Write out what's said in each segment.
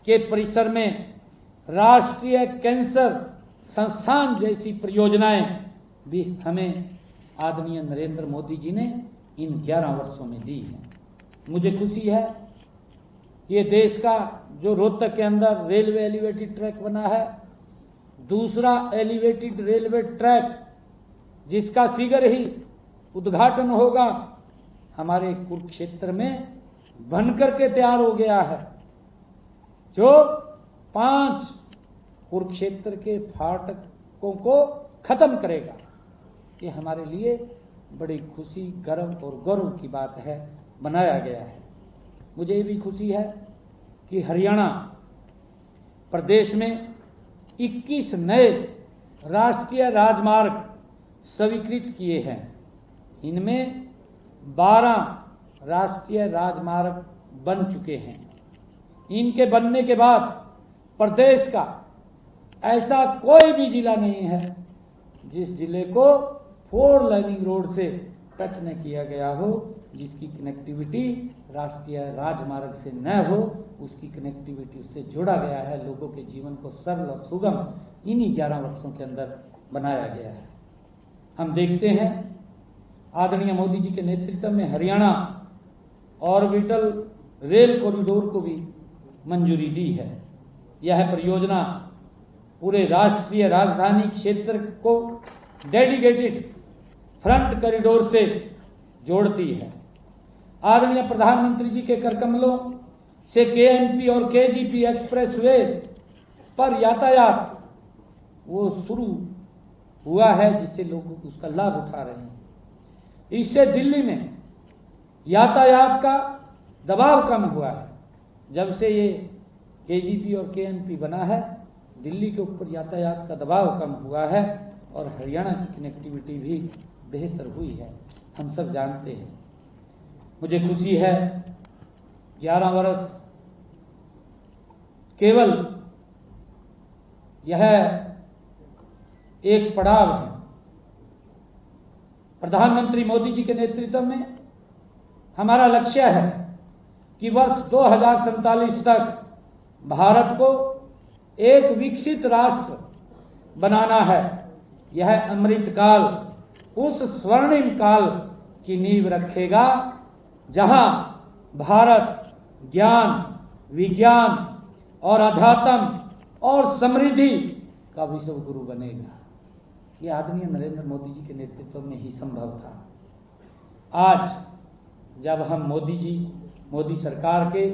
के परिसर में राष्ट्रीय कैंसर संस्थान जैसी परियोजनाएं भी हमें आदरणीय नरेंद्र मोदी जी ने इन 11 वर्षों में दी हैं। मुझे खुशी है कि ये देश का जो रोहतक के अंदर रेलवे एलिवेटेड ट्रैक बना है, दूसरा एलिवेटेड रेलवे ट्रैक जिसका शीघ्र ही उद्घाटन होगा हमारे कुरुक्षेत्र में बनकर के तैयार हो गया है, जो 5 कुरुक्षेत्र के फाटकों को खत्म करेगा। ये हमारे लिए बड़ी खुशी, गर्व और गौरव की बात है, बनाया गया है। मुझे ये भी खुशी है कि हरियाणा प्रदेश में 21 नए राष्ट्रीय राजमार्ग स्वीकृत किए हैं। इनमें 12 राष्ट्रीय राजमार्ग बन चुके हैं। इनके बनने के बाद प्रदेश का ऐसा कोई भी जिला नहीं है जिस जिले को 4 लाइनिंग रोड से टच न किया गया हो, जिसकी कनेक्टिविटी राष्ट्रीय राजमार्ग से न हो, उसकी कनेक्टिविटी उससे जोड़ा गया है। लोगों के जीवन को सरल और सुगम इन्हीं 11 वर्षों के अंदर बनाया गया है। हम देखते हैं आदरणीय मोदी जी के नेतृत्व में हरियाणा ऑर्बिटल रेल कॉरिडोर को भी मंजूरी दी है। यह परियोजना पूरे राष्ट्रीय राजधानी क्षेत्र को डेडिकेटेड फ्रंट कॉरिडोर से जोड़ती है। आदरणीय प्रधानमंत्री जी के करकमलों से केएनपी और केजीपी एक्सप्रेसवे पर यातायात वो शुरू हुआ है, जिससे लोग उसका लाभ उठा रहे हैं। इससे दिल्ली में यातायात का दबाव कम हुआ है। जब से ये केजीपी और केएनपी बना है, दिल्ली के ऊपर यातायात का दबाव कम हुआ है और हरियाणा की कनेक्टिविटी भी बेहतर हुई है, हम सब जानते हैं। मुझे खुशी है 11 वर्ष केवल यह एक पड़ाव है। प्रधानमंत्री मोदी जी के नेतृत्व में हमारा लक्ष्य है कि वर्ष 2047 तक भारत को एक विकसित राष्ट्र बनाना है। यह अमृत काल उस स्वर्णिम काल की नींव रखेगा जहां भारत ज्ञान, विज्ञान और अध्यात्म और समृद्धि का विश्व गुरु बनेगा। यह आदरणीय नरेंद्र मोदी जी के नेतृत्व में ही संभव था। आज जब हम मोदी सरकार के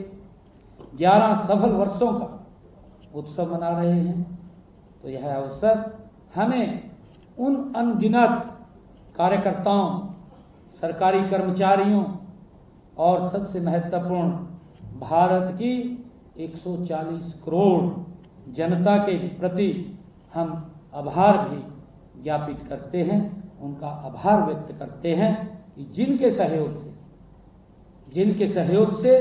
11 सफल वर्षों का उत्सव मना रहे हैं, तो यह अवसर हमें उन अनगिनत कार्यकर्ताओं, सरकारी कर्मचारियों और सबसे महत्वपूर्ण भारत की 140 करोड़ जनता के प्रति हम आभार भी ज्ञापित करते हैं, उनका आभार व्यक्त करते हैं कि जिनके सहयोग से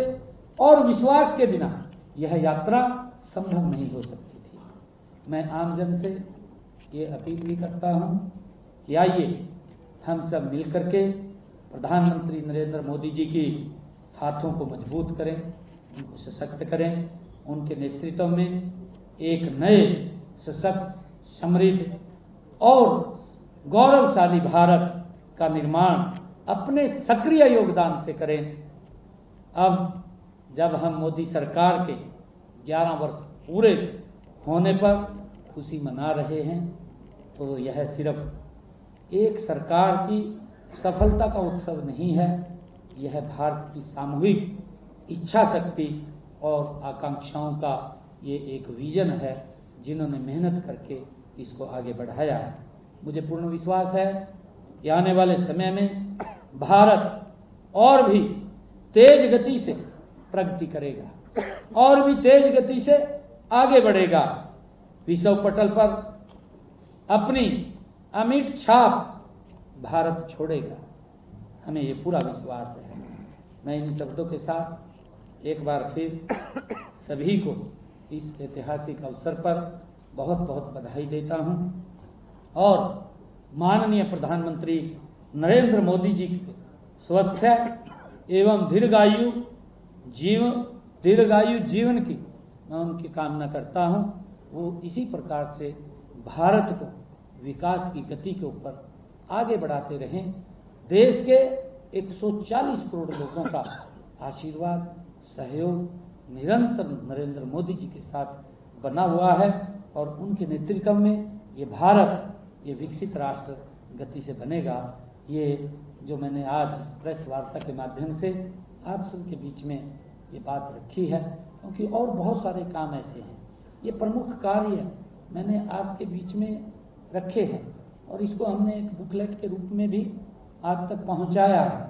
और विश्वास के बिना यह यात्रा संभव नहीं हो सकती थी। मैं आमजन से ये अपील भी करता हूं कि आइए हम सब मिलकर के प्रधानमंत्री नरेंद्र मोदी जी की हाथों को मजबूत करें, उनको सशक्त करें। उनके नेतृत्व में एक नए सशक्त, समृद्ध और गौरवशाली भारत का निर्माण अपने सक्रिय योगदान से करें। अब जब हम मोदी सरकार के 11 वर्ष पूरे होने पर खुशी मना रहे हैं, तो यह सिर्फ एक सरकार की सफलता का उत्सव नहीं है, यह भारत की सामूहिक इच्छा शक्ति और आकांक्षाओं का ये एक विजन है, जिन्होंने मेहनत करके इसको आगे बढ़ाया है। मुझे पूर्ण विश्वास है कि आने वाले समय में भारत और भी तेज गति से प्रगति करेगा और भी तेज गति से आगे बढ़ेगा। विश्व पटल पर अपनी अमिट छाप भारत छोड़ेगा, हमें ये पूरा विश्वास है। मैं इन शब्दों के साथ एक बार फिर सभी को इस ऐतिहासिक अवसर पर बहुत बहुत बधाई देता हूं और माननीय प्रधानमंत्री नरेंद्र मोदी जी की स्वस्थ एवं दीर्घायु जीवन की मैं उनकी कामना करता हूँ वो इसी प्रकार से भारत को विकास की गति के ऊपर आगे बढ़ाते रहें। देश के 140 करोड़ लोगों का आशीर्वाद, सहयोग निरंतर नरेंद्र मोदी जी के साथ बना हुआ है और उनके नेतृत्व में ये भारत, ये विकसित राष्ट्र गति से बनेगा। ये जो मैंने आज इस प्रेस वार्ता के माध्यम से आप सबके बीच में ये बात रखी है, क्योंकि और बहुत सारे काम ऐसे हैं, ये प्रमुख कार्य मैंने आपके बीच में रखे हैं और इसको हमने एक बुकलेट के रूप में भी आप तक पहुंचाया है।